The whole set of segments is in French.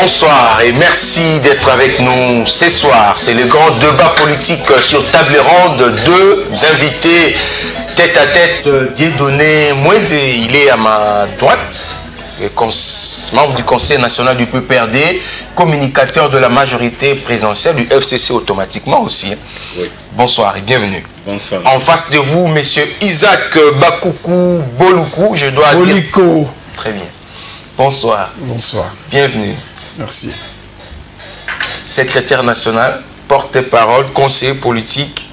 Bonsoir et merci d'être avec nous ce soir. C'est le grand débat politique sur table ronde. Deux invités tête à tête. Dieudonné Mwende, il est à ma droite, membre du Conseil national du PPRD, communicateur de la majorité présidentielle du FCC automatiquement aussi. Oui. Bonsoir et bienvenue. Bonsoir. En face de vous, monsieur Isaac Bakoukou Boluku, je dois Boliko. dire... Très bien. Bonsoir. Bonsoir. Bienvenue. Merci. Secrétaire national, porte-parole, conseiller politique,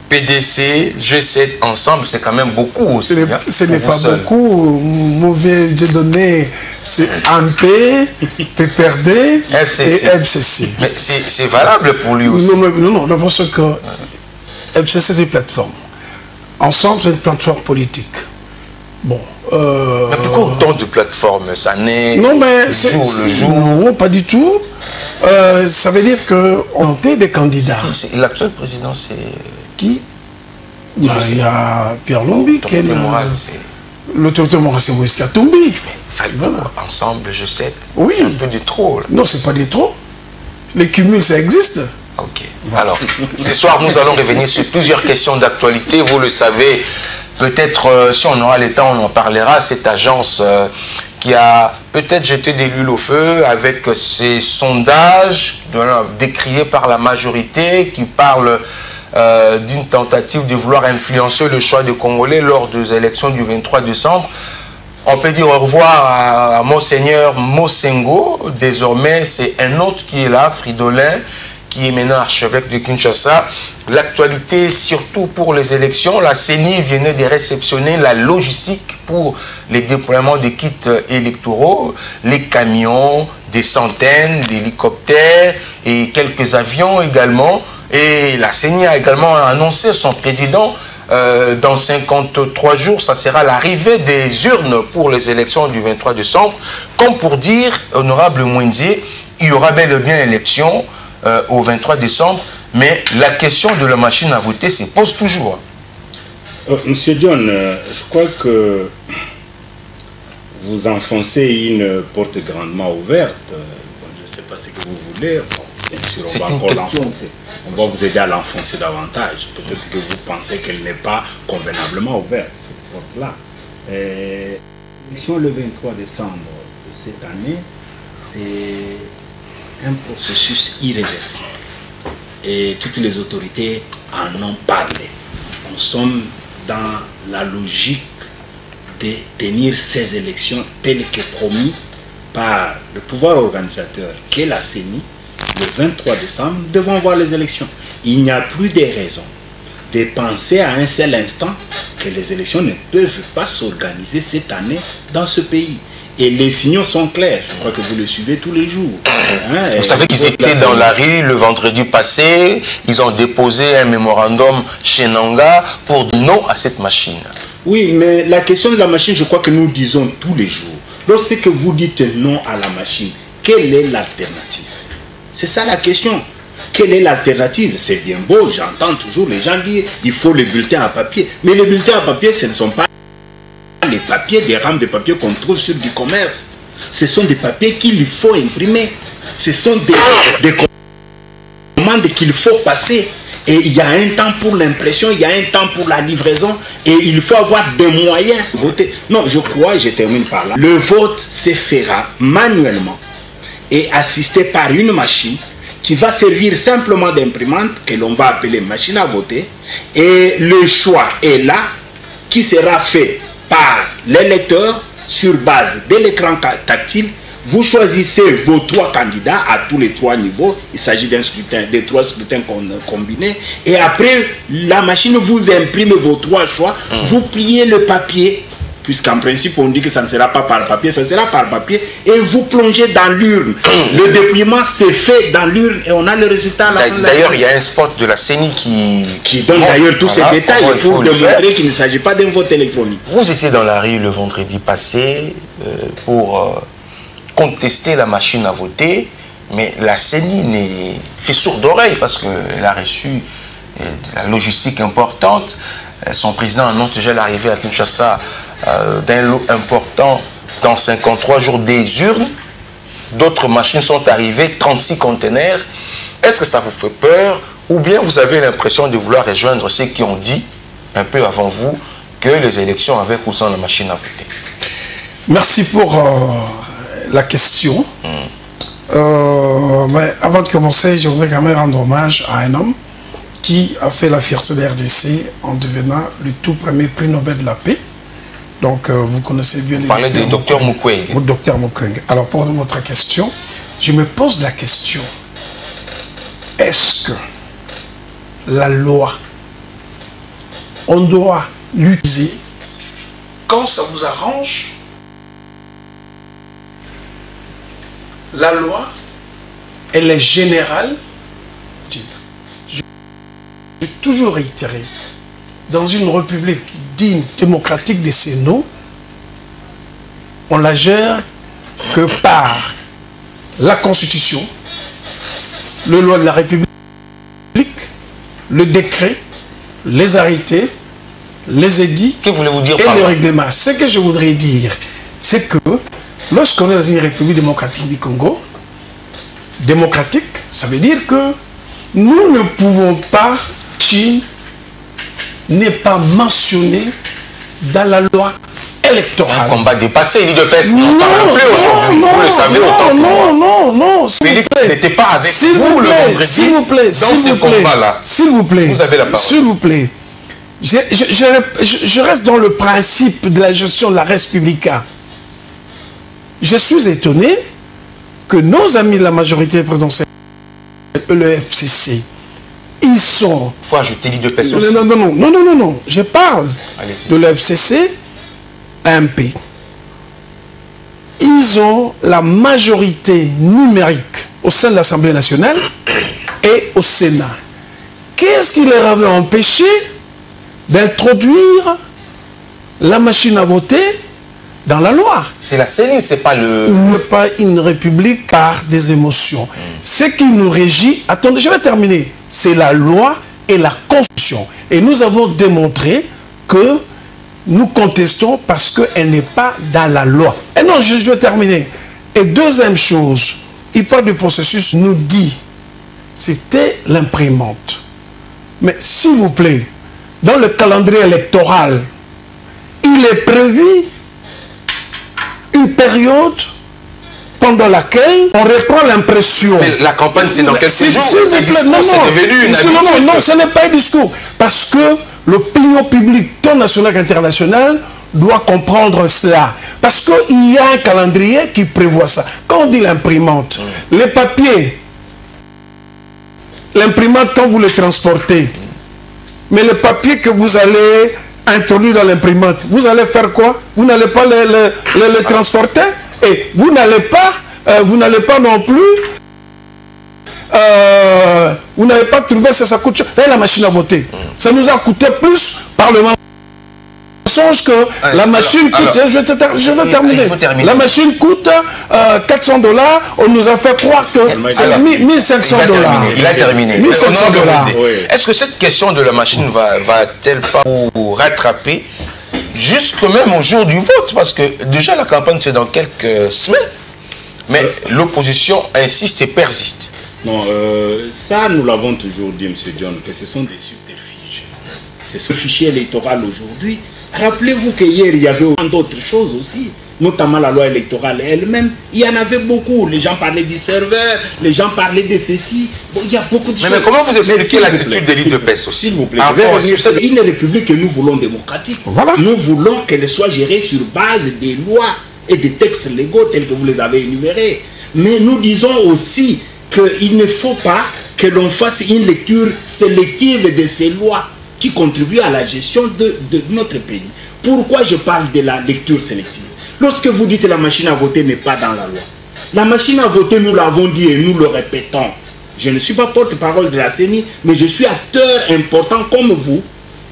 PDC, G7, ensemble, c'est quand même beaucoup aussi. Ce n'est pas beaucoup. Mauvais Dieudonné, c'est MP, PPRD FCC. et FCC. Mais c'est valable pour lui aussi. Non, parce que FCC, c'est une plateforme. Ensemble, c'est une plateforme politique. Bon. Mais pourquoi autant de plateformes? Ça naît non, mais le jour. Non, pas du tout. Ça veut dire qu'on était des candidats. L'actuel président, c'est qui? Il y a Pierre Lombi, qui est l'autorité morale, c'est Moïse Katumbi. Voilà. Ensemble, je sais. Oui. C'est un peu de trop. Là. Non, c'est pas des trop. Les cumuls, ça existe. Ok. Voilà. Alors, ce soir, nous allons revenir sur plusieurs questions d'actualité. Vous le savez, peut-être, si on aura le temps, on en parlera. Cette agence qui a peut-être jeté de l'huile au feu avec ces sondages décriés par la majorité qui parlent d'une tentative de vouloir influencer le choix des Congolais lors des élections du 23 décembre. On peut dire au revoir à Monseigneur Mosengo. Désormais, c'est un autre qui est là, Fridolin, qui est maintenant archevêque de Kinshasa. L'actualité, surtout pour les élections, la CENI venait de réceptionner la logistique pour les déploiements des kits électoraux, les camions, des centaines d'hélicoptères et quelques avions également. Et la CENI a également annoncé son président dans 53 jours, ça sera l'arrivée des urnes pour les élections du 23 décembre. Comme pour dire, honorable Mwendier, il y aura bel et bien élection au 23 décembre, mais la question de la machine à voter se pose toujours. Monsieur John, je crois que vous enfoncez une porte grandement ouverte. Je ne sais pas ce que vous voulez. Bon, bien sûr, on va encore l'enfoncer. On va vous aider à l'enfoncer davantage. Peut-être que vous pensez qu'elle n'est pas convenablement ouverte, cette porte-là. L'élection le 23 décembre de cette année, c'est un processus irréversible. Et toutes les autorités en ont parlé. Nous sommes dans la logique de tenir ces élections telles que promis par le pouvoir organisateur qu'est la CENI. Le 23 décembre, nous devons voir les élections. Il n'y a plus de raison de penser à un seul instant que les élections ne peuvent pas s'organiser cette année dans ce pays. Et les signaux sont clairs. Je crois que vous le suivez tous les jours. Vous savez qu'ils étaient dans la rue le vendredi passé. Ils ont déposé un mémorandum chez Nanga pour dire non à cette machine. Oui, mais la question de la machine, je crois que nous disons tous les jours. Lorsque vous dites non à la machine, quelle est l'alternative? C'est ça la question. Quelle est l'alternative? C'est bien beau, j'entends toujours les gens dire il faut les bulletins à papier. Mais les bulletins à papier, ce ne sont pas les papiers, des rames de papier qu'on trouve sur du commerce. Ce sont des papiers qu'il faut imprimer. Ce sont des commandes qu'il faut passer. Et il y a un temps pour l'impression, il y a un temps pour la livraison. Et il faut avoir des moyens de voter. Non, je crois, je termine par là. Le vote se fera manuellement et assisté par une machine qui va servir simplement d'imprimante, que l'on va appeler machine à voter. Et le choix est là, qui sera fait par l'électeur sur base de l'écran tactile. Vous choisissez vos trois candidats à tous les trois niveaux. Il s'agit d'un scrutin, des trois scrutins combinés. Et après, la machine vous imprime vos trois choix. Vous pliez le papier, puisqu'en principe, on dit que ça ne sera pas par papier, ça sera par papier. Et vous plongez dans l'urne. Le dépouillement s'est fait dans l'urne et on a le résultat à la fin. D'ailleurs, il y a un spot de la CENI qui donne d'ailleurs tous ces détails pour démontrer qu'il ne s'agit pas d'un vote électronique. Vous étiez dans la rue le vendredi passé pour contester la machine à voter, mais la CENI fait sourde oreille parce qu'elle a reçu la logistique importante. Son président annonce déjà l'arrivée à Kinshasa d'un lot important dans 53 jours des urnes. d'autres machines sont arrivées, 36 conteneurs. Est-ce que ça vous fait peur ou bien vous avez l'impression de vouloir rejoindre ceux qui ont dit, un peu avant vous, que les élections avec ou sans la machine à voter? Merci pour la question. Mais avant de commencer, je voudrais quand même rendre hommage à un homme qui a fait la fierté de la RDC en devenant le tout premier prix Nobel de la paix. Donc, vous connaissez bien le parlez du docteur Mukwege. Le docteur Mukwege. Alors, pour votre question, je me pose la question. Est-ce que la loi, on doit l'utiliser quand ça vous arrange? La loi, elle est générale. J'ai toujours réitéré, dans une république digne, démocratique des Sénaux, on la gère que par la Constitution, le loi de la République, le décret, les arrêtés, les édits que voulez-vous dire et par le là? règlement. Ce que je voudrais dire, c'est que lorsqu'on est dans une République démocratique du Congo, démocratique, ça veut dire que nous ne pouvons pas, Chine n'est pas mentionné dans la loi électorale. Un combat dépassé, il dit de PES, on ne parle plus aujourd'hui. Vous le savez autant que moi. Non, Félix n'était pas avec vous le vendredi. S'il vous plaît, dans ce combat-là. S'il vous plaît, vous avez la parole. S'il vous plaît, je reste dans le principe de la gestion de la res publica. Je suis étonné que nos amis de la majorité présidentielle, le FCC, ils sont... Il faut ajouter l'IDPS aussi. Non. Je parle de l'FCC MP. Ils ont la majorité numérique au sein de l'Assemblée nationale et au Sénat. Qu'est-ce qui leur avait empêché d'introduire la machine à voter dans la loi? C'est la CENI, c'est pas le... Il n'est pas une république par des émotions. Ce qui nous régit... Attendez, je vais terminer. C'est la loi et la Constitution. Et nous avons démontré que nous contestons parce qu'elle n'est pas dans la loi. Et non, je vais terminer. Et deuxième chose, il parle du processus, nous dit, c'était l'imprimante. Mais s'il vous plaît, dans le calendrier électoral, il est prévu une période pendant laquelle on reprend l'impression. Mais la campagne, c'est dans quelques jours. C'est devenu une habitude. Non, ce n'est pas un discours. Parce que l'opinion publique, tant nationale qu'internationale, doit comprendre cela. Parce qu'il y a un calendrier qui prévoit ça. Quand on dit l'imprimante, les papiers, l'imprimante, quand vous le transportez, mais le papier que vous allez introduire dans l'imprimante, vous allez faire quoi? Vous n'allez pas le transporter et vous n'allez pas non plus vous n'avez pas trouvé ça coûte cher. Et la machine à voter, ça nous a coûté plus par le mensonge que la machine coûte. Je vais terminer. La machine coûte $400. On nous a fait croire que c'est $1,500. Il a terminé. $1,500. Est-ce que cette question de la machine va-t-elle pas vous rattraper jusque même au jour du vote? Parce que déjà la campagne c'est dans quelques semaines. Mais l'opposition insiste et persiste. Non, ça nous l'avons toujours dit, M. John, que ce sont des subterfuges. C'est ce fichier électoral aujourd'hui. Rappelez-vous qu'hier, il y avait d'autres choses aussi, notamment la loi électorale elle-même. Il y en avait beaucoup. Les gens parlaient du serveur, les gens parlaient de ceci. Bon, il y a beaucoup de choses. Mais comment vous expliquez l'attitude de l'IDPS aussi? S'il vous plaît, une république que nous voulons démocratique. Voilà. Nous voulons qu'elle soit gérée sur base des lois et des textes légaux tels que vous les avez énumérés. Mais nous disons aussi qu'il ne faut pas que l'on fasse une lecture sélective de ces lois qui contribuent à la gestion de notre pays. Pourquoi je parle de la lecture sélective? Lorsque vous dites que la machine à voter n'est pas dans la loi, la machine à voter, nous l'avons dit et nous le répétons. Je ne suis pas porte-parole de la CENI, mais je suis acteur important comme vous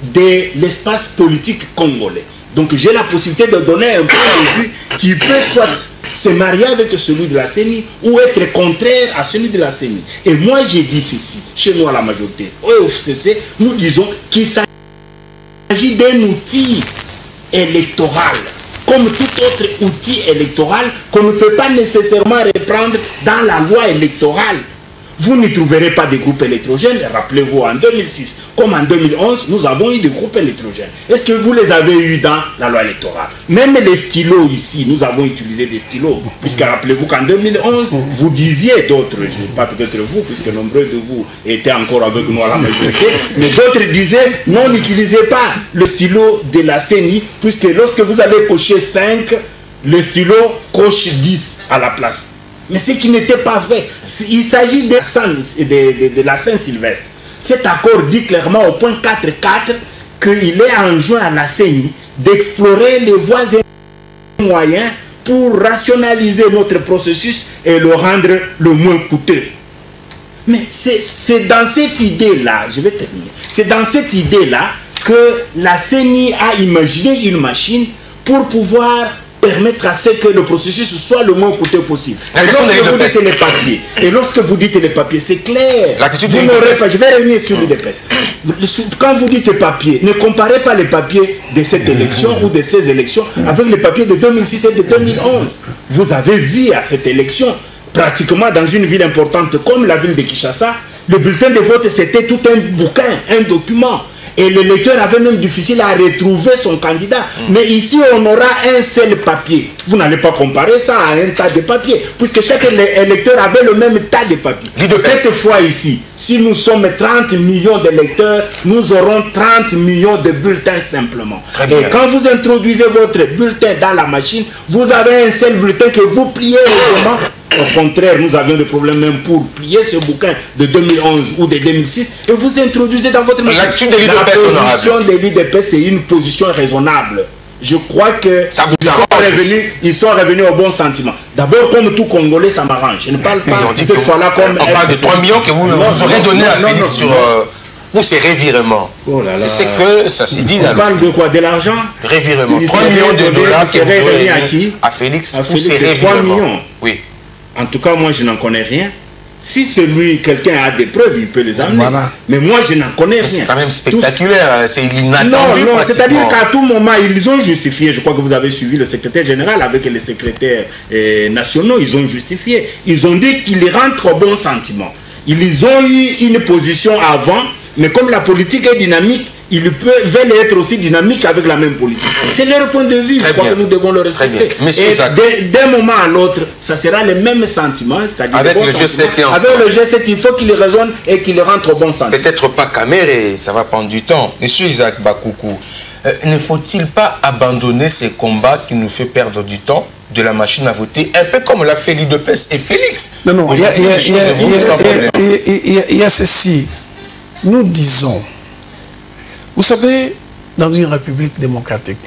de l'espace politique congolais. Donc j'ai la possibilité de donner un point de vue qui peut soit se marier avec celui de la CENI ou être contraire à celui de la CENI. Et moi j'ai dit ceci, chez nous à la majorité, au FCC, nous disons qu'il s'agit d'un outil électoral comme tout autre outil électoral qu'on ne peut pas nécessairement reprendre dans la loi électorale. Vous n'y trouverez pas des groupes électrogènes. Rappelez-vous, en 2006, comme en 2011, nous avons eu des groupes électrogènes. Est-ce que vous les avez eus dans la loi électorale? Même les stylos ici, nous avons utilisé des stylos. Puisque rappelez-vous qu'en 2011, vous disiez d'autres, je ne dis pas peut-être vous, puisque nombreux de vous étaient encore avec nous à la majorité, mais d'autres disaient, non, n'utilisez pas le stylo de la CENI, puisque lorsque vous avez coché 5, le stylo coche 10 à la place. Mais ce qui n'était pas vrai, il s'agit de la Saint-Sylvestre. Cet accord dit clairement au point 4.4 qu'il est enjoint à la CENI d'explorer les voies et moyens pour rationaliser notre processus et le rendre le moins coûteux. Mais c'est dans cette idée-là, je vais terminer, c'est dans cette idée-là que la CENI a imaginé une machine pour pouvoir permettre à ce que le processus soit le moins coûteux possible. Et lorsque vous dites les papiers, c'est clair. Vous n'aurez pas, je vais revenir sur l'UDPS. Quand vous dites papiers, ne comparez pas les papiers de cette élection ou de ces élections avec les papiers de 2006 et de 2011. Vous avez vu à cette élection, pratiquement dans une ville importante comme la ville de Kinshasa, le bulletin de vote c'était tout un bouquin, un document. Et l'électeur avait même difficile à retrouver son candidat. Mais ici, on aura un seul papier. Vous n'allez pas comparer ça à un tas de papiers, puisque chaque électeur avait le même tas de papiers. Cette fois ici, si nous sommes 30 millions d'électeurs, nous aurons 30 millions de bulletins simplement. Et quand vous introduisez votre bulletin dans la machine, vous avez un seul bulletin que vous pliez aisément. Au contraire, nous avions des problèmes même pour plier ce bouquin de 2011 ou de 2006 et vous introduisez dans votre machine. La position de l'UDPS, c'est une position raisonnable. Je crois que ils sont revenus au bon sentiment. D'abord, comme tout Congolais, ça m'arrange. Je ne parle pas cette fois-là comme... On parle de 3 millions que vous aurez donné à Félix sur... Ou c'est revirement. Oh là là. C'est que ça s'est dit. On parle de quoi? De l'argent? Revirement. 3 millions de dollars que vous aurez à qui? À Félix. Ou c'est revirement? 3 millions. Oui. En tout cas, moi, je n'en connais rien. Si quelqu'un a des preuves, il peut les amener. Voilà. Mais moi, je n'en connais rien. C'est quand même spectaculaire. C'est inattendu. Non, c'est-à-dire qu'à tout moment, ils ont justifié. Je crois que vous avez suivi le secrétaire général avec les secrétaires nationaux. Ils ont justifié. Ils ont dit qu'ils rentrent au bon sentiment. Ils ont eu une position avant, mais comme la politique est dynamique, ils veulent être aussi dynamiques avec la même politique. C'est leur point de vue, je crois que nous devons le respecter. Et d'un moment à l'autre, ça sera le même sentiment. Avec le G7 et ensemble. Avec le G7, il faut qu'il raisonne et qu'il rentre au bon sens. Peut-être pas Caméré, ça va prendre du temps. Monsieur Isaac Bakoukou, ne faut-il pas abandonner ces combats qui nous fait perdre du temps de la machine à voter, un peu comme l'a fait l'UDPS et Félix? Non, il y a ceci. Nous disons... Vous savez, dans une république démocratique,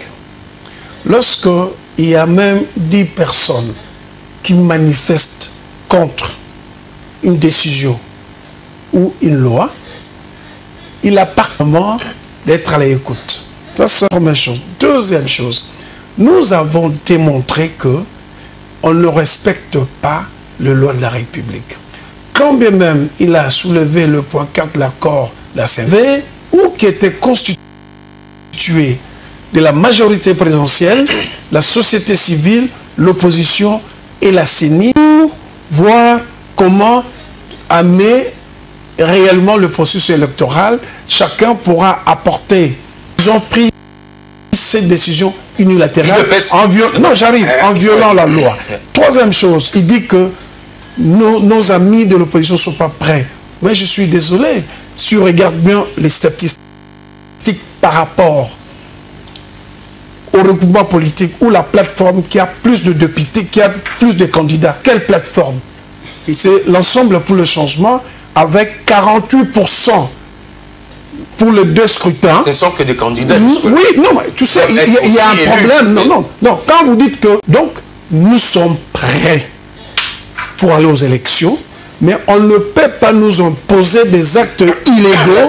lorsqu'il y a même 10 personnes qui manifestent contre une décision ou une loi, il appartient d'être à l'écoute. Ça, c'est la première chose. Deuxième chose, nous avons démontré qu'on ne respecte pas les lois de la République. Quand bien même il a soulevé le point 4 de l'accord de la CV, ou qui était constitué de la majorité présidentielle, la société civile, l'opposition et la CENI, pour voir comment amener réellement le processus électoral. Chacun pourra apporter. Ils ont pris cette décision unilatérale en violant la loi. Troisième chose, il dit que nos amis de l'opposition ne sont pas prêts. Mais je suis désolé. Si on regarde bien les statistiques par rapport au regroupement politique ou la plateforme qui a plus de députés, qui a plus de candidats, quelle plateforme? C'est l'ensemble pour le changement avec 48% pour les 2 scrutins. Ce ne sont que des candidats. Oui, non, mais tu sais, il y a un problème. Non. Quand vous dites que, donc, nous sommes prêts pour aller aux élections, mais on ne peut pas nous imposer des actes illégaux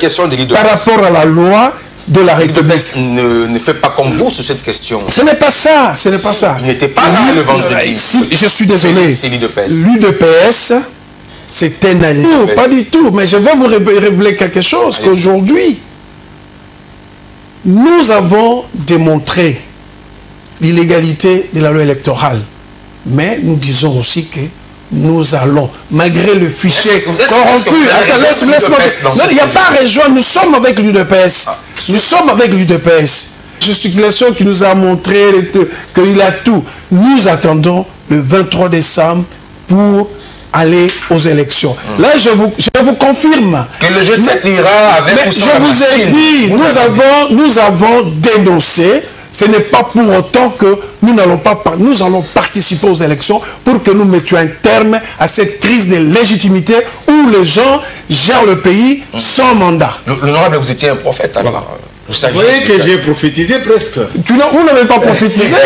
par rapport à la loi de la République. Ne fait pas comme vous sur cette question. Ce n'est pas ça, ce n'est pas ça. Il n'était pas là le vendredi. Je suis désolé. C'est l'UDPS. L'UDPS, c'est un allié. Pas du tout, mais je vais vous révéler quelque chose qu'aujourd'hui, nous avons démontré l'illégalité de la loi électorale. Mais nous disons aussi que nous allons, malgré le fichier corrompu, il n'y a pas à rejoindre, nous sommes avec l'UDPS. Nous sommes avec l'UDPS. Gesticulation qui nous a montré qu'il a tout. Nous attendons le 23 décembre pour aller aux élections. Là, je vous confirme. Que le G7 ira avec ou sans la machine. Je vous ai dit, nous avons dénoncé. Ce n'est pas pour autant que nous allons participer aux élections pour que nous mettions un terme à cette crise de légitimité où les gens gèrent le pays sans mandat. L'honorable, vous étiez un prophète alors. Vous voyez que j'ai prophétisé presque. Vous n'avez pas prophétisé.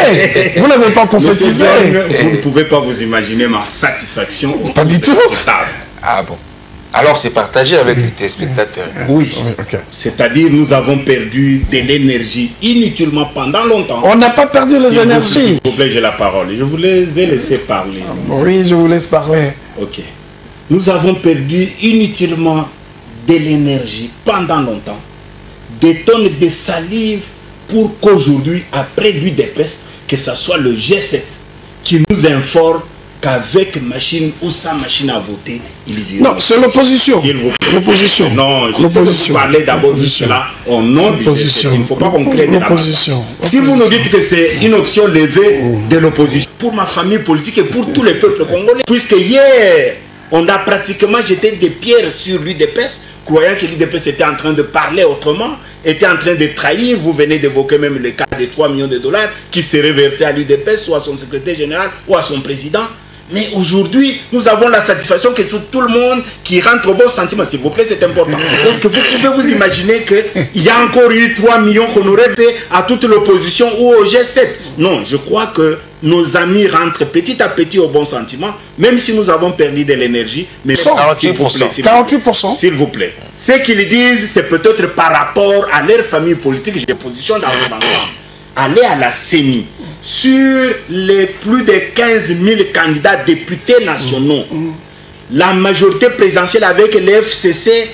Vous n'avez pas prophétisé. Vous ne pouvez pas vous imaginer ma satisfaction. Pas du tout. Ah bon. Alors c'est partagé avec les téléspectateurs. Oui. Okay. C'est-à-dire nous avons perdu de l'énergie inutilement pendant longtemps. On n'a pas perdu les énergies. S'il vous plaît, j'ai la parole. Je vous les ai laissés parler. Oui, je vous laisse parler. Ok. Nous avons perdu inutilement de l'énergie pendant longtemps. Des tonnes de salive pour qu'aujourd'hui, après l'UDPS, que ce soit le G7 qui nous informe qu'avec machine ou sans machine à voter, ils iront. Non, c'est l'opposition. L'opposition. Non, je parlais d'abord de cela au nom du G7. Il ne faut pas qu'on crée de l'opposition. Si vous nous dites que c'est une option levée de l'opposition, pour ma famille politique et pour tous les peuples congolais, puisque hier, on a pratiquement jeté des pierres sur l'UDPS, croyant que l'UDPS était en train de parler autrement, était en train de trahir. Vous venez d'évoquer même le cas de 3 millions de dollars qui seraient versés à l'UDPS, soit à son secrétaire général ou à son président. Mais aujourd'hui, nous avons la satisfaction que tout le monde qui rentre au bon sentiment, s'il vous plaît, c'est important. Est-ce que vous pouvez vous imaginer qu'il y a encore eu 3 millions qu'on aurait fait à toute l'opposition ou au G7? Non, je crois que nos amis rentrent petit à petit au bon sentiment, même si nous avons perdu de l'énergie. Mais 48%. S'il vous plaît. Ce qu'ils disent, c'est peut-être par rapport à leur famille politique, j'ai position dans ce ensemble. Aller à la CENI. Sur les plus de 15 000 candidats députés nationaux, la majorité présidentielle avec l'FCC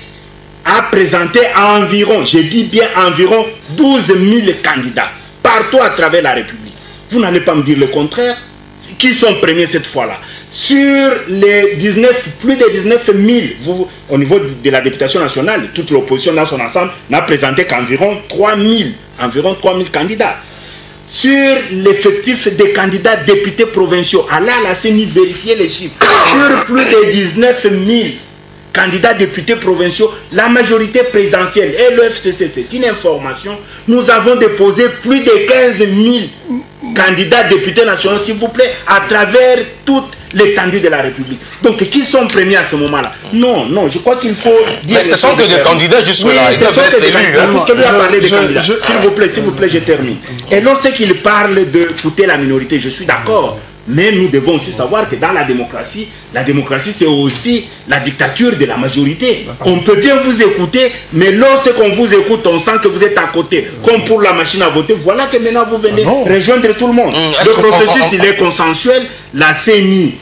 a présenté environ, je dis bien environ 12 000 candidats partout à travers la République. Vous n'allez pas me dire le contraire. Qui sont premiers cette fois-là? Sur les plus de 19 000, au niveau de la députation nationale, toute l'opposition dans son ensemble n'a présenté qu'environ 3 000 candidats. Sur l'effectif des candidats députés provinciaux, allez à la CENI vérifier les chiffres. Sur plus de 19 000 candidats députés provinciaux, la majorité présidentielle et le FCC, c'est une information, nous avons déposé plus de 15 000 candidats députés nationaux, s'il vous plaît, à travers toute l'étendue de la République. Donc, qui sont premiers à ce moment-là? Non, non, je crois qu'il faut dire... Mais ce sont que des candidats jusque-là, oui, ils doivent être élus. Puisque lui a parlé des candidats. S'il vous plaît, je termine. Et lorsqu'il parle d'écouter la minorité, je suis d'accord. Mais nous devons aussi savoir que dans la démocratie c'est aussi la dictature de la majorité. On peut bien vous écouter, mais lorsqu'on vous écoute, on sent que vous êtes à côté. Comme pour la machine à voter, voilà que maintenant vous venez rejoindre tout le monde. Le processus, il est consensuel. La CENI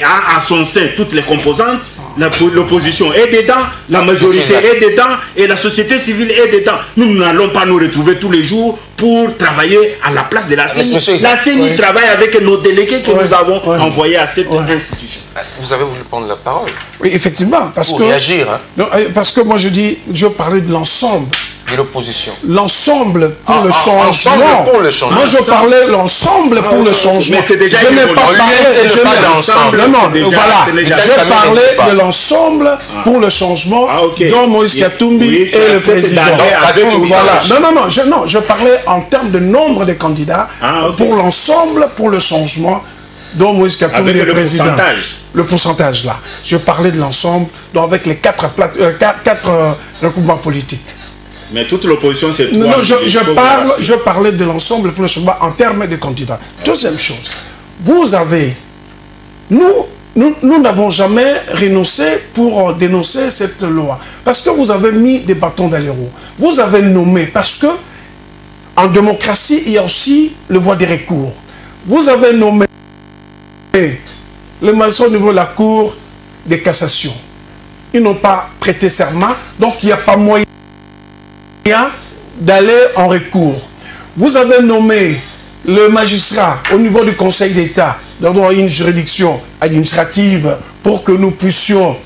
a à son sein toutes les composantes. L'opposition est dedans, la majorité est dedans et la société civile est dedans. Nous n'allons pas nous retrouver tous les jours pour travailler à la place de la CENI. La CENI travaille avec nos délégués que nous avons envoyés à cette institution. Vous avez voulu prendre la parole? Oui, effectivement. Pour réagir. Hein? Non, parce que moi je parlais de l'ensemble. De l'opposition. L'ensemble pour le changement. Moi je parlais l'ensemble pour le changement. Mais c'est déjà je n'ai pas parlé d'ensemble. Non, non, voilà. Je parlais de l'ensemble pour le changement dont Moïse Katumbi est le président. Voilà. Non, je parlais en termes de nombre de candidats pour l'ensemble pour le changement dont Moïse Katumbi est le président. Le pourcentage là. Je parlais de l'ensemble, donc avec les 4 regroupements politiques. Mais toute l'opposition, c'est... Non, je parlais de l'ensemble pour le changement en termes de candidats. Deuxième chose, vous avez... Nous n'avons jamais renoncé pour dénoncer cette loi. Parce que vous avez mis des bâtons dans les roues. Vous avez nommé, parce que en démocratie, il y a aussi le voie des recours. Vous avez nommé les magistrats au niveau de la Cour de cassation. Ils n'ont pas prêté serment, donc il n'y a pas moyen d'aller en recours. Vous avez nommé le magistrat, au niveau du Conseil d'État, d'avoir une juridiction administrative pour que nous puissions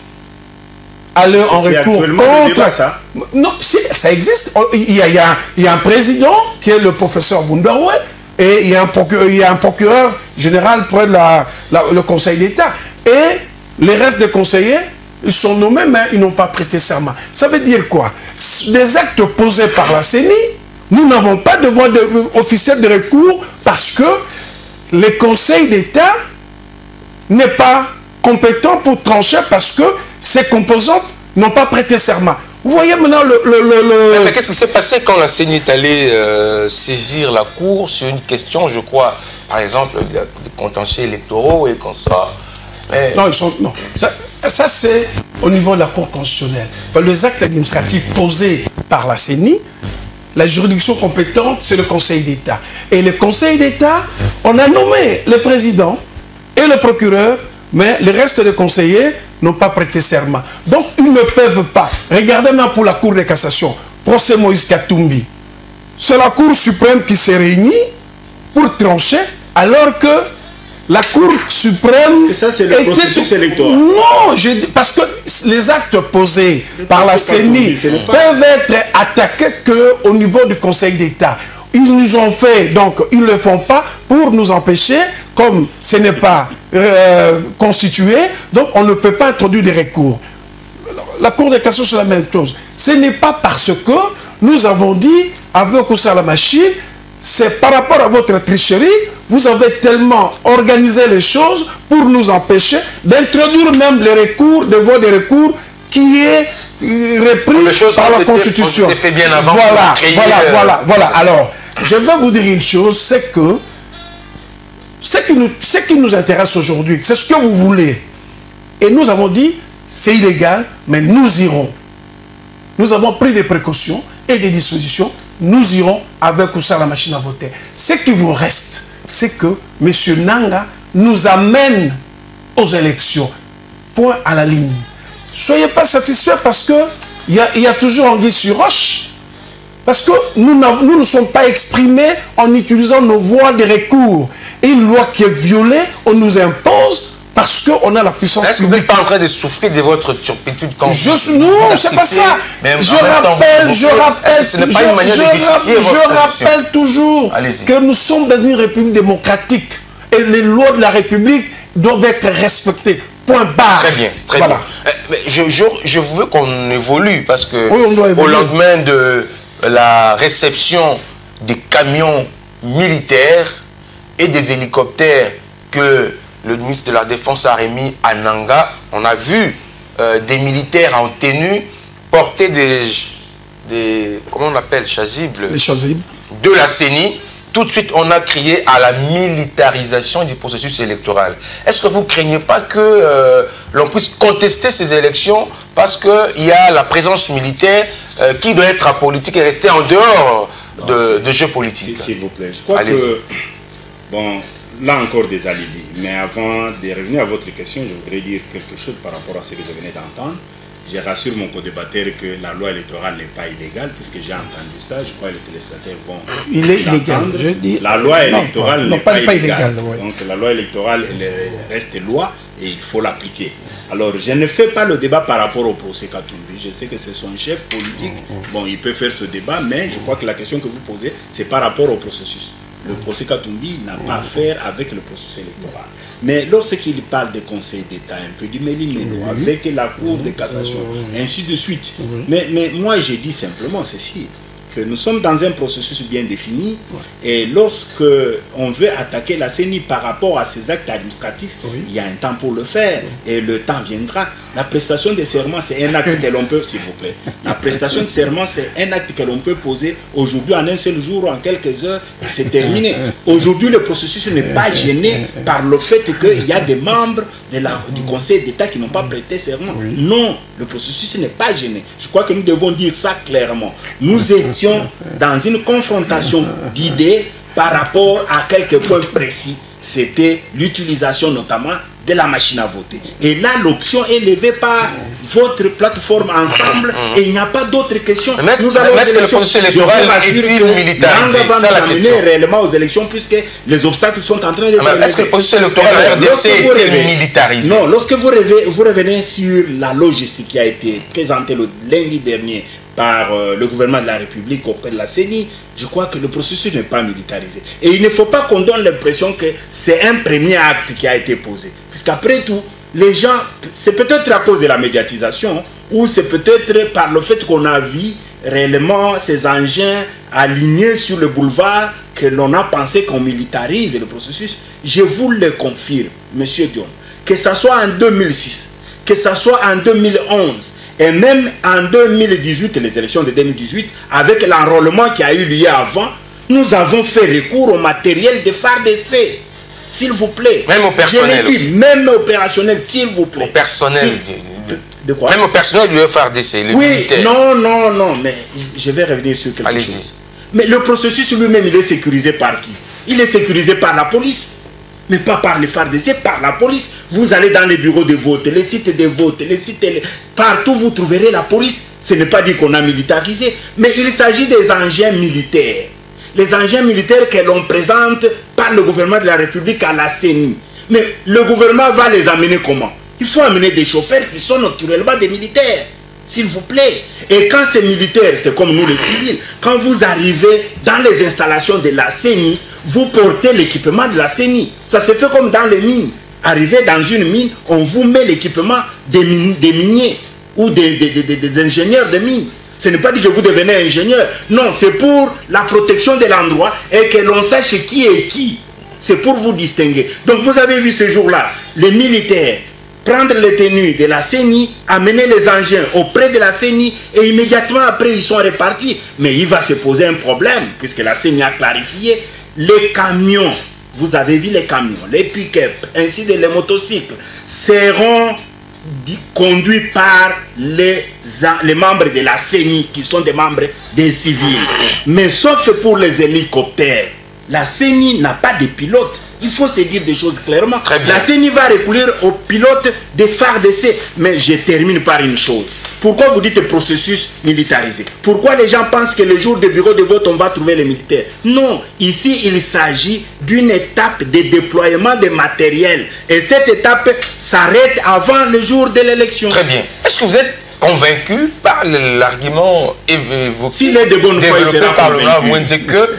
aller en recours contre... Ça. Non, ça existe. Il y a un président qui est le professeur Wunderwe et il y a un procureur général près de le Conseil d'État. Et les restes des conseillers, ils sont nommés, mais ils n'ont pas prêté serment. Ça veut dire quoi? Des actes posés par la CENI, nous n'avons pas de voie officielle de recours parce que le Conseil d'État n'est pas compétent pour trancher parce que ses composantes n'ont pas prêté serment. Vous voyez maintenant Mais qu'est-ce qui s'est passé quand la CENI est allée saisir la Cour sur une question, je crois, par exemple, des contentieux électoraux et quand ça... Mais... Non, non. Ça c'est au niveau de la Cour constitutionnelle. Les actes administratifs posés par la CENI, la juridiction compétente, c'est le Conseil d'État. Et le Conseil d'État, on a nommé le président et le procureur, mais le reste des conseillers n'ont pas prêté serment. Donc, ils ne peuvent pas. Regardez maintenant pour la Cour de cassation, procès Moïse Katumbi. C'est la Cour suprême qui s'est réunie pour trancher, alors que la Cour suprême... Et ça, c'est le processus électoral. Non, parce que les actes posés par la CENI peuvent être attaqués qu'au niveau du Conseil d'État. Ils nous ont fait, donc ils ne le font pas pour nous empêcher, comme ce n'est pas constitué, donc on ne peut pas introduire des recours. La Cour de cassation, c'est la même chose. Ce n'est pas parce que nous avons dit, avec ou sans la machine, c'est par rapport à votre tricherie, vous avez tellement organisé les choses pour nous empêcher d'introduire même les recours, de voie de recours qui est repris par la Constitution. Fait bien avant voilà. Alors, je vais vous dire une chose, c'est que ce qui nous intéresse aujourd'hui, c'est ce que vous voulez. Et nous avons dit, c'est illégal, mais nous irons. Nous avons pris des précautions et des dispositions. Nous irons avec ou sans la machine à voter. Ce qui vous reste, c'est que M. Nanga nous amène aux élections. Point à la ligne. Soyez pas satisfaits parce qu'il y a toujours anguille sur roche. Parce que nous ne sommes pas exprimés en utilisant nos voies de recours. Et une loi qui est violée, on nous impose parce qu'on a la puissance publique. Est-ce que vous n'êtes pas en train de souffrir de votre turpitude quand non, c'est pas ça. Je rappelle toujours que nous sommes dans une république démocratique. Et les lois de la République doivent être respectées. Point barre. Très bien, très bien. Mais je veux qu'on évolue parce que au lendemain de la réception des camions militaires et des hélicoptères que le ministre de la Défense a remis à Nanga, on a vu des militaires en tenue porter des comment on appelle, chasubles, les chasubles de la CENI. Tout de suite, on a crié à la militarisation du processus électoral. Est-ce que vous ne craignez pas que l'on puisse contester ces élections parce qu'il y a la présence militaire qui doit être apolitique et rester en dehors de jeux politiques? S'il vous plaît, je crois que, bon, là encore des alibis, mais avant de revenir à votre question, je voudrais dire quelque chose par rapport à ce que vous venez d'entendre. Je rassure mon co-débatteur que la loi électorale n'est pas illégale, puisque j'ai entendu ça. Je crois que les téléspectateurs vont Il est illégal, je dis. La loi électorale n'est pas illégale. Ouais. Donc la loi électorale elle reste loi et il faut l'appliquer. Alors je ne fais pas le débat par rapport au procès Katumbi. Je sais que c'est son chef politique. Bon, il peut faire ce débat, mais je crois que la question que vous posez, c'est par rapport au processus. Le procès Katumbi n'a pas à faire avec le processus électoral. Mais lorsqu'il parle des conseils d'État, un peu du Méli-Mélo, avec la Cour de cassation, ainsi de suite. Mais moi, j'ai dit simplement ceci, que nous sommes dans un processus bien défini, et lorsque on veut attaquer la CENI par rapport à ces actes administratifs, il y a un temps pour le faire, et le temps viendra. La prestation de serment, c'est un acte que l'on peut, s'il vous plaît, la prestation de serment, c'est un acte que l'on peut poser aujourd'hui en un seul jour ou en quelques heures, et c'est terminé. Aujourd'hui, le processus n'est pas gêné par le fait qu'il y a des membres du Conseil d'État qui n'ont pas prêté serment. Non, le processus n'est pas gêné. Je crois que nous devons dire ça clairement. Nous étions dans une confrontation d'idées par rapport à quelques points précis. C'était l'utilisation notamment de la machine à voter. Et là, l'option est levée par votre plateforme ensemble et il n'y a pas d'autres questions. Mais est-ce que le processus électoral est-il militarisé? C'est ça la question. Réellement aux élections puisque les obstacles sont en train de... Est-ce que le processus électoral RDC est-il militarisé? Non, lorsque vous revenez sur la logistique qui a été présentée le lundi dernier par le gouvernement de la République auprès de la CENI, je crois que le processus n'est pas militarisé. Et il ne faut pas qu'on donne l'impression que c'est un premier acte qui a été posé. Puisqu'après tout, les gens, c'est peut-être à cause de la médiatisation ou c'est peut-être par le fait qu'on a vu réellement ces engins alignés sur le boulevard que l'on a pensé qu'on militarise le processus. Je vous le confirme, Monsieur Dion, que ce soit en 2006, que ce soit en 2011, et même en 2018, les élections de 2018, avec l'enrôlement qui a eu lieu avant, nous avons fait recours au matériel de FARDC. S'il vous plaît. Même au personnel aussi. Même opérationnel, s'il vous plaît. Au personnel. De quoi? Même au personnel du FARDC, les militaires. Non, mais je vais revenir sur quelque chose. Mais le processus lui-même, il est sécurisé par qui? Il est sécurisé par la police. Mais pas par les FARDC, par la police. Vous allez dans les bureaux de vote, les sites de vote, les sites... Partout, vous trouverez la police. Ce n'est pas dit qu'on a militarisé, mais il s'agit des engins militaires. Les engins militaires que l'on présente par le gouvernement de la République à la CENI. Mais le gouvernement va les amener comment? Il faut amener des chauffeurs qui sont naturellement des militaires. S'il vous plaît. Et quand ces militaires, c'est comme nous les civils, quand vous arrivez dans les installations de la CENI, vous portez l'équipement de la CENI. Ça se fait comme dans les mines. Arrivez dans une mine, on vous met l'équipement des miniers ou des ingénieurs de mines. Ce n'est pas dit que vous devenez ingénieur. Non, c'est pour la protection de l'endroit et que l'on sache qui est qui. C'est pour vous distinguer. Donc vous avez vu ce jour-là, les militaires prendre les tenues de la CENI, amener les engins auprès de la CENI et immédiatement après ils sont répartis. Mais il va se poser un problème puisque la CENI a clarifié. Les camions, vous avez vu les camions, les pick-up, ainsi que les motocycles seront conduits par les membres de la CENI qui sont des membres des civils. Mais sauf pour les hélicoptères, la CENI n'a pas de pilote. Il faut se dire des choses clairement. La CENI va recourir aux pilotes des FARDC. Mais je termine par une chose. Pourquoi vous dites processus militarisé? Pourquoi les gens pensent que le jour du bureau de vote, on va trouver les militaires? Non, ici, il s'agit d'une étape de déploiement de matériel. Et cette étape s'arrête avant le jour de l'élection. Très bien. Est-ce que vous êtes convaincu par l'argument évoqué? S'il est de bonne foi, il sera par le que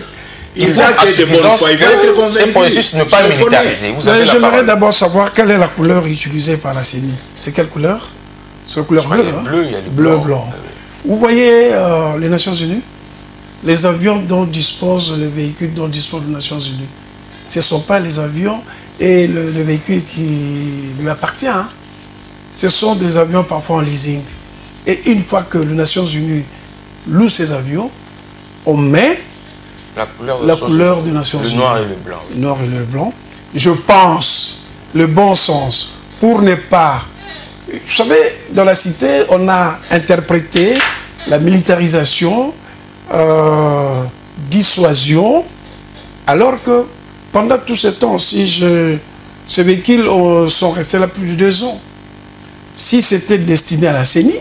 il faut que ce processus ne pas militarisé. J'aimerais d'abord savoir quelle est la couleur utilisée par la CENI. C'est quelle couleur? C'est la couleur bleue. Il y a le bleu, blanc. Vous voyez les Nations Unies? Les avions dont disposent, les véhicules dont disposent les Nations Unies. Ce ne sont pas les avions et le véhicule qui lui appartient. Hein. Ce sont des avions parfois en leasing. Et une fois que les Nations Unies louent ces avions, on met la couleur des Nations Unies. Le noir et le blanc. Le noir et le blanc. Je pense, le bon sens, pour ne pas... Vous savez, dans la cité, on a interprété la militarisation, dissuasion, alors que pendant tout ce temps, ces véhicules sont restés là plus de 2 ans. Si c'était destiné à la CENI,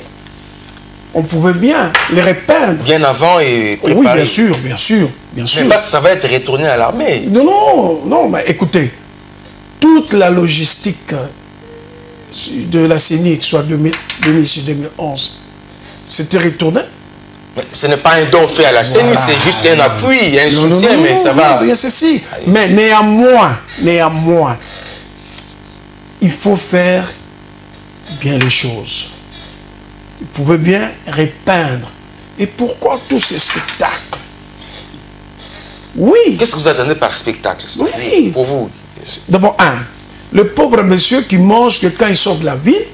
on pouvait bien les repeindre. Bien avant et préparer. Oui, bien sûr, bien sûr, bien sûr. Mais pas ça va être retourné à l'armée. Non, mais écoutez, toute la logistique de la CENI, soit 2006-2011, c'était retourné. Mais ce n'est pas un don fait à la CENI, c'est juste un appui, un soutien, mais ça va... Bien ceci. Mais néanmoins, il faut faire bien les choses. Vous pouvez bien repeindre. Et pourquoi tous ces spectacles? Oui. Qu'est-ce que vous attendez par spectacle? Oui. Pour vous? D'abord, le pauvre monsieur qui mange que quand il sort de la ville,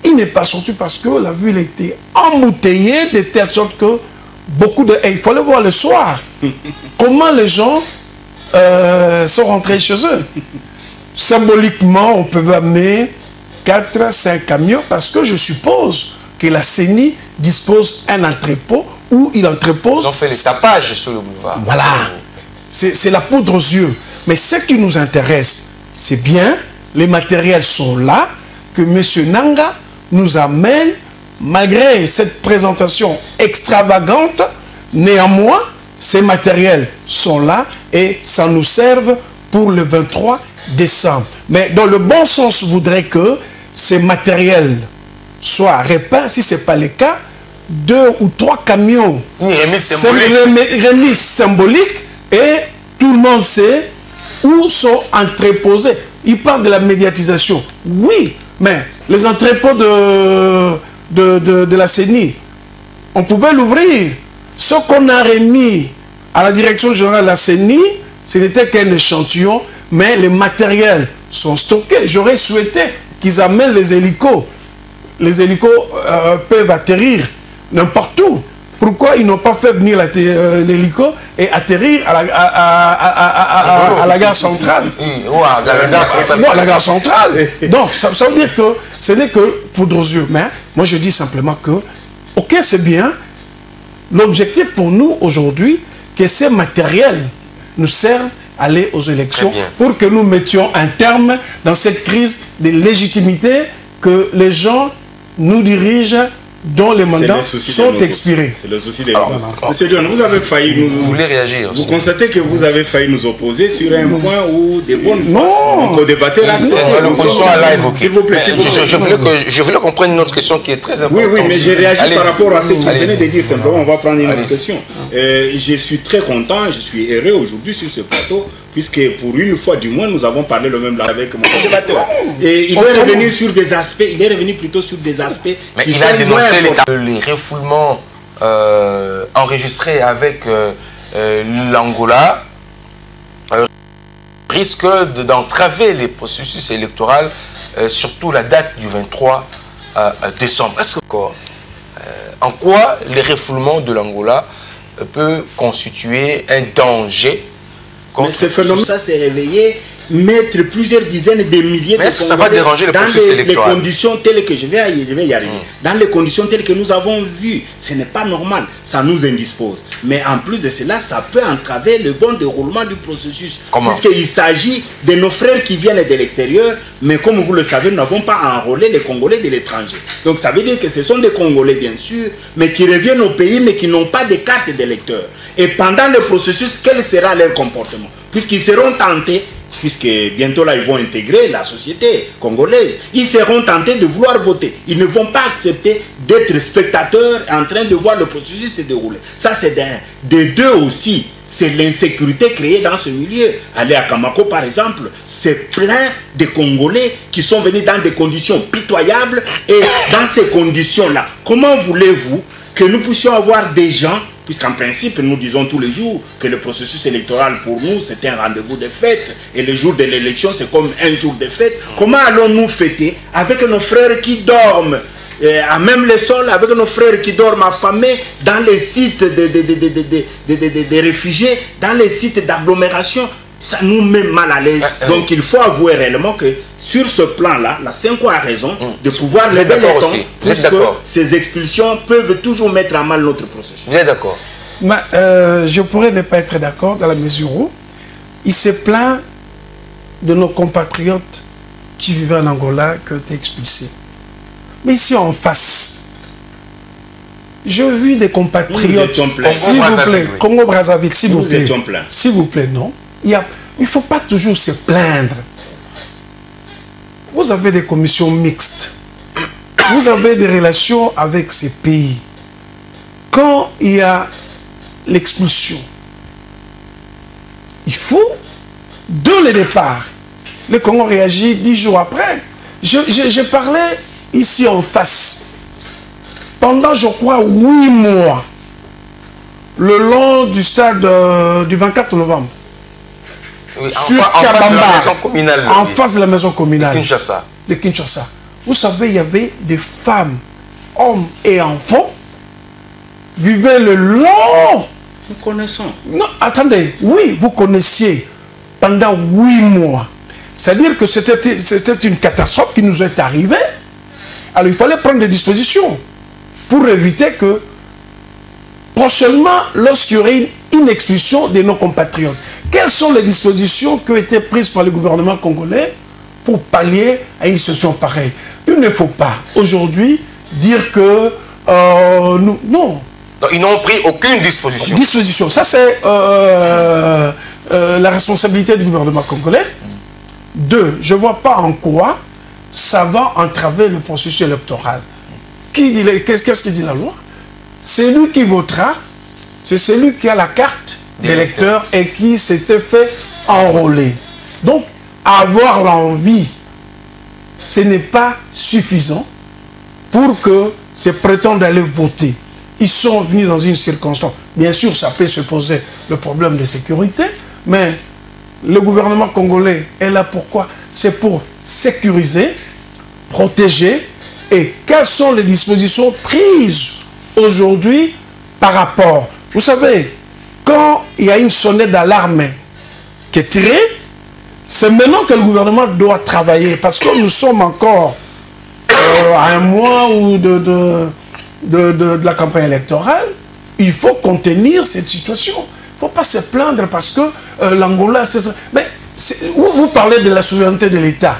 il n'est pas sorti parce que la ville était embouteillée de telle sorte que beaucoup de... Et il faut le voir le soir. Comment les gens sont rentrés chez eux. Symboliquement, on peut amener 4-5 camions parce que je suppose que la CENI dispose d'un entrepôt où il entrepose... Ils ont fait des tapages sur le boulevard. Voilà. C'est la poudre aux yeux. Mais ce qui nous intéresse, c'est bien les matériels sont là, que M. Nanga nous amène, malgré cette présentation extravagante, néanmoins, ces matériels sont là et ça nous serve pour le 23 décembre. Mais dans le bon sens, voudrait que ces matériels soient repeints, si ce n'est pas le cas, 2 ou 3 camions. Une remise Remise symbolique et tout le monde sait où sont entreposés. Il parle de la médiatisation. Oui, mais les entrepôts de la CENI, on pouvait l'ouvrir. Ce qu'on a remis à la direction générale de la CENI, ce n'était qu'un échantillon, mais les matériels sont stockés. J'aurais souhaité qu'ils amènent les hélicos. Les hélicos peuvent atterrir n'importe où. Pourquoi ils n'ont pas fait venir l'hélico et atterrir à la gare centrale? La gare centrale. Donc, ça veut dire que ce n'est que poudre aux yeux. Mais moi, je dis simplement que, ok, c'est bien. L'objectif pour nous, aujourd'hui, que ces matériels nous servent à aller aux élections pour que nous mettions un terme dans cette crise de légitimité que les gens nous dirigent dont les mandats sont expirés. C'est le souci des Monsieur Dion, vous avez failli nous... Vous voulez réagir? Vous constatez que vous avez failli nous opposer sur un point où des bonnes fois, on débattait là. C'est une opposition à live. S'il vous plaît, je voulais qu'on prenne une autre question qui est très importante. Oui, mais j'ai réagi par rapport à ce qu'il venait de dire simplement. On va prendre une autre question. Je suis très content, je suis heureux aujourd'hui sur ce plateau, puisque pour une fois du moins, nous avons parlé le même là avec mon débatteur. Et il est revenu sur des aspects, il est revenu plutôt sur des aspects qui sont moins importants. Les refoulements enregistrés avec l'Angola risquent d'entraver les processus électoraux, surtout la date du 23 décembre. Est-ce que en quoi les refoulements de l'Angola peut constituer un danger? Mais ce phénomène, ça s'est réveillé, mettre plusieurs dizaines de milliers de ça va déranger le processus électoral? Dans les conditions telles que je vais y arriver. Dans les conditions telles que nous avons vues, ce n'est pas normal, ça nous indispose. Mais en plus de cela, ça peut entraver le bon déroulement du processus. Puisqu'il s'agit de nos frères qui viennent de l'extérieur, mais comme vous le savez, nous n'avons pas enrôlé les Congolais de l'étranger. Donc ça veut dire que ce sont des Congolais bien sûr, mais qui reviennent au pays, mais qui n'ont pas de carte d'électeur. Et pendant le processus, quel sera leur comportement? Puisqu'ils seront tentés, puisque bientôt là ils vont intégrer la société congolaise, ils seront tentés de vouloir voter. Ils ne vont pas accepter d'être spectateurs en train de voir le processus se dérouler. Ça c'est de deux aussi, c'est l'insécurité créée dans ce milieu. Aller à Kamako par exemple, c'est plein de Congolais qui sont venus dans des conditions pitoyables, et dans ces conditions-là, comment voulez-vous que nous puissions avoir des gens, puisqu'en principe, nous disons tous les jours que le processus électoral pour nous, c'est un rendez-vous de fête, et le jour de l'élection, c'est comme un jour de fête. Comment allons-nous fêter avec nos frères qui dorment à même le sol, avec nos frères qui dorment affamés dans les sites de réfugiés, dans les sites d'agglomération? Ça nous met mal à l'aise. Donc il faut avouer réellement que sur ce plan-là, la Senko a raison de pouvoir lever les tons, puisque ces expulsions peuvent toujours mettre à mal notre processus. Vous êtes d'accord? Je pourrais ne pas être d'accord dans la mesure où il se plaint de nos compatriotes qui vivaient en Angola qui ont été expulsés. Mais ici en face, j'ai vu des compatriotes, s'il vous plaît, Congo-Brazzaville, s'il vous plaît, s'il vous plaît, non. Il ne faut pas toujours se plaindre. Vous avez des commissions mixtes. Vous avez des relations avec ces pays. Quand il y a l'expulsion, il faut, dès le départ, le Congo réagit 10 jours après. Je parlais ici en face. Pendant, je crois, 8 mois, le long du stade du 24 novembre, oui, sur Kabamba, en face de la maison communale de Kinshasa. Vous savez, il y avait des femmes, hommes et enfants vivaient le long. Nous connaissons. Non, attendez, oui, vous connaissiez pendant 8 mois. C'est-à-dire que c'était une catastrophe qui nous est arrivée. Alors il fallait prendre des dispositions pour éviter que prochainement, lorsqu'il y aurait une expulsion de nos compatriotes, quelles sont les dispositions qui ont été prises par le gouvernement congolais pour pallier à une situation pareille. Il ne faut pas aujourd'hui dire que nous... Non. Donc, ils n'ont pris aucune disposition. Disposition. Ça, c'est la responsabilité du gouvernement congolais. Deux, je ne vois pas en quoi ça va entraver le processus électoral. Qu'est-ce que dit la loi? C'est lui qui votera, c'est celui qui a la carte d'électeur et qui s'était fait enrôler. Donc, avoir l'envie, ce n'est pas suffisant pour que ces prétendants d'aller voter. Ils sont venus dans une circonstance. Bien sûr, ça peut se poser le problème de sécurité, mais le gouvernement congolais est là pourquoi? C'est pour sécuriser, protéger. Et quelles sont les dispositions prises aujourd'hui par rapport? Vous savez, quand il y a une sonnette d'alarme qui est tirée, c'est maintenant que le gouvernement doit travailler. Parce que nous sommes encore à un mois ou de la campagne électorale. Il faut contenir cette situation. Il ne faut pas se plaindre parce que l'Angola... Mais vous parlez de la souveraineté de l'État.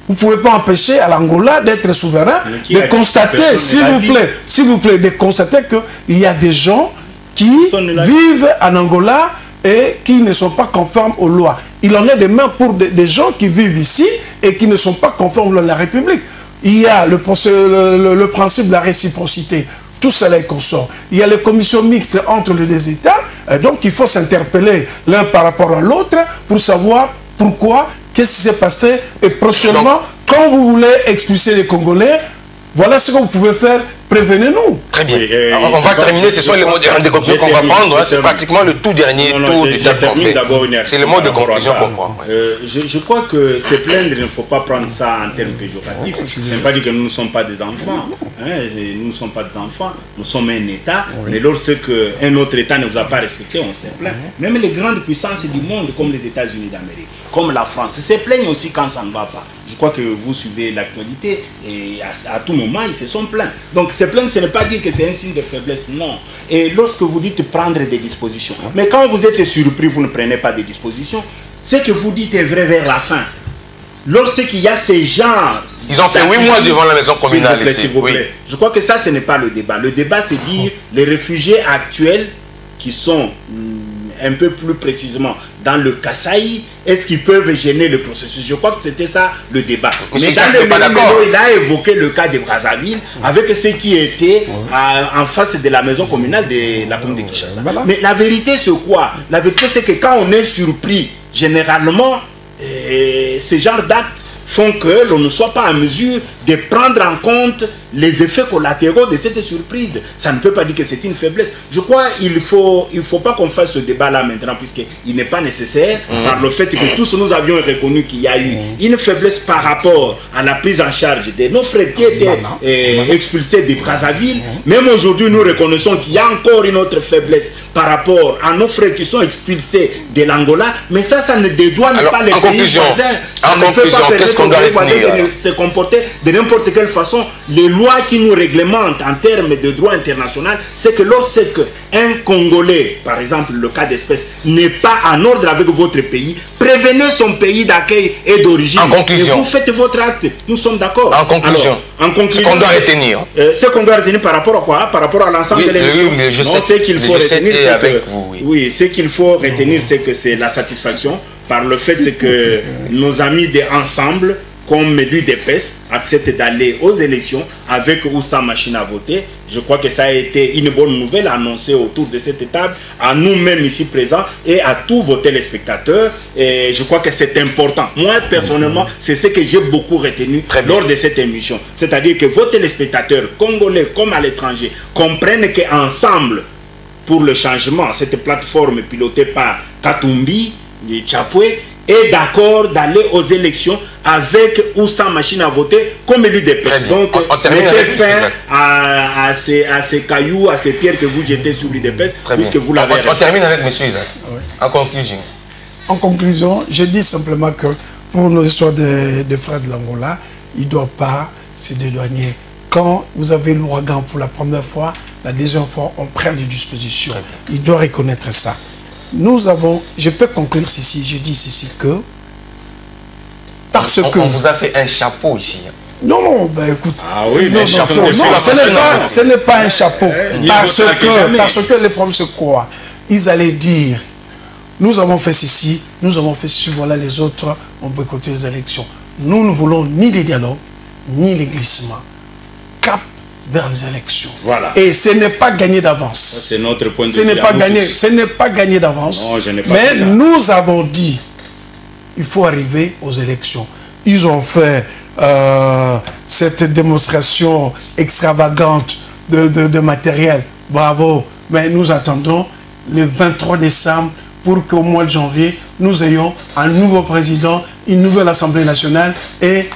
Vous ne pouvez pas empêcher à l'Angola d'être souverain, de constater, s'il vous plaît, de constater qu'il y a des gens qui vivent en Angola et qui ne sont pas conformes aux lois. Il en est de même pour des gens qui vivent ici et qui ne sont pas conformes à la République. Il y a le principe de la réciprocité. Tout cela est consort. Il y a les commissions mixtes entre les deux États. Donc il faut s'interpeller l'un par rapport à l'autre pour savoir pourquoi, qu'est-ce qui s'est passé. Et prochainement, quand vous voulez expulser les Congolais, voilà ce que vous pouvez faire. Prévenez-nous. Très bien. On va terminer. Ce sont les mots de conclusion qu'on va prendre. C'est pratiquement le tout dernier tour du table qu'on fait. C'est le mot de conclusion qu'on prend. Je crois que se plaindre, il ne faut pas prendre ça en termes péjoratifs. Ce n'est pas dire que nous ne sommes pas des enfants. Nous ne sommes pas des enfants. Nous sommes un État. Mais lorsque un autre État ne vous a pas respecté, on se plaint. Même les grandes puissances du monde, comme les États-Unis d'Amérique, comme la France, se plaignent aussi quand ça ne va pas. Je crois que vous suivez l'actualité et à tout moment, ils se sont plaints. Donc, se plaindre, ce n'est pas dire que c'est un signe de faiblesse, non. Et lorsque vous dites prendre des dispositions, mais quand vous êtes surpris, vous ne prenez pas des dispositions, ce que vous dites est vrai vers la fin. Lorsqu'il y a ces gens... Ils ont fait 8 mois devant la maison communale ici. S'il vous plaît. Je crois que ça, ce n'est pas le débat. Le débat, c'est dire les réfugiés actuels qui sont un peu plus précisément dans le Kasaï, est-ce qu'ils peuvent gêner le processus? Je crois que c'était ça le débat. Mais dans le même moment, il a évoqué le cas de Brazzaville avec ceux qui étaient en face de la maison communale de la commune de Kinshasa. Mais la vérité, c'est quoi? La vérité, c'est que quand on est surpris, généralement, ce genre d'actes font que l'on ne soit pas en mesure de prendre en compte les effets collatéraux de cette surprise. Ça ne peut pas dire que c'est une faiblesse. Je crois qu'il faut pas qu'on fasse ce débat-là maintenant, puisqu'il n'est pas nécessaire, par le fait que tous nous avions reconnu qu'il y a eu une faiblesse par rapport à la prise en charge de nos frères qui étaient expulsés de Brazzaville. Même aujourd'hui, nous reconnaissons qu'il y a encore une autre faiblesse par rapport à nos frères qui sont expulsés de l'Angola. Mais ça ne dédouane pas les pays voisins. Ça ne peut pas permettre aux pays voisins de se comporter de n'importe quelle façon. Les lois qui nous réglementent en termes de droit international, c'est que lorsque un Congolais, par exemple le cas d'espèce, n'est pas en ordre avec votre pays, prévenez son pays d'accueil et d'origine. En conclusion. Et vous faites votre acte. Nous sommes d'accord. En conclusion. Alors, ce qu'on doit retenir. Ce qu'on doit retenir par rapport à quoi? Par rapport à l'ensemble de l'émission. Ce qu'il faut retenir, ce qu'il faut retenir, c'est que c'est la satisfaction par le fait que nos amis de Ensemble, comme l'UDPS, acceptent d'aller aux élections avec ou sans machine à voter. Je crois que ça a été une bonne nouvelle annoncée autour de cette table, à nous-mêmes ici présents et à tous vos téléspectateurs. Et je crois que c'est important. Moi, personnellement, c'est ce que j'ai beaucoup retenu lors de cette émission. C'est-à-dire que vos téléspectateurs, congolais comme à l'étranger, comprennent qu'ensemble, pour le changement, cette plateforme pilotée par Katumbi, Tchapoué, est d'accord d'aller aux élections avec ou sans machine à voter comme élu des peuples. Donc, mettez fin à ces cailloux, à ces pierres que vous jetez sur l'UDPS, puisque vous l'avez. On termine avec M. Isaac. En conclusion. En conclusion, je dis simplement que pour nos histoires de frères de l'Angola, il ne doit pas se dédouaner. Quand vous avez l'ouragan pour la première fois, la deuxième fois, on prend des dispositions. Il doit reconnaître ça. Nous avons, je peux conclure ceci, je dis ceci que Parce que... On vous a fait un chapeau ici. Non, non, ben écoute. Ah oui, mais ce n'est pas un chapeau. Parce que les problèmes, c'est quoi? Ils allaient dire, nous avons fait ceci, nous avons fait ceci, voilà les autres ont boycotté les élections. Nous ne voulons ni des dialogues, ni les glissements. Cap vers les élections. Voilà. Et ce n'est pas gagné d'avance. C'est notre point de vue. Ce n'est pas gagné d'avance. Mais nous avons dit, il faut arriver aux élections. Ils ont fait cette démonstration extravagante de matériel. Bravo. Mais nous attendons le 23 décembre pour qu'au mois de janvier, nous ayons un nouveau président, une nouvelle Assemblée nationale et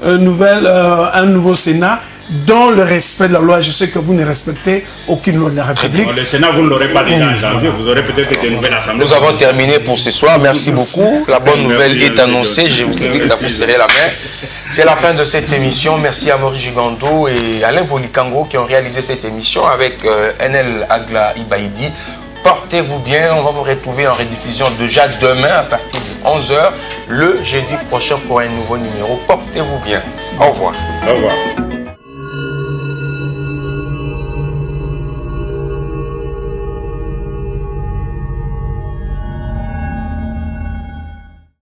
un nouveau Sénat dans le respect de la loi. Je sais que vous ne respectez aucune loi de la République. Le Sénat, vous ne l'aurez pas déjà en janvier, vous aurez peut-être des nouvelles assemblées. Nous avons terminé pour ce soir. Merci beaucoup. La bonne nouvelle est annoncée. Je vous invite à vous serrer la main. C'est la fin de cette émission. Merci à Maurice Gigando et Alain Bolikango qui ont réalisé cette émission avec NL Agla Ibaïdi. Portez-vous bien. On va vous retrouver en rediffusion déjà demain à partir de 11h, le jeudi prochain pour un nouveau numéro. Portez-vous bien. Au revoir. Au revoir.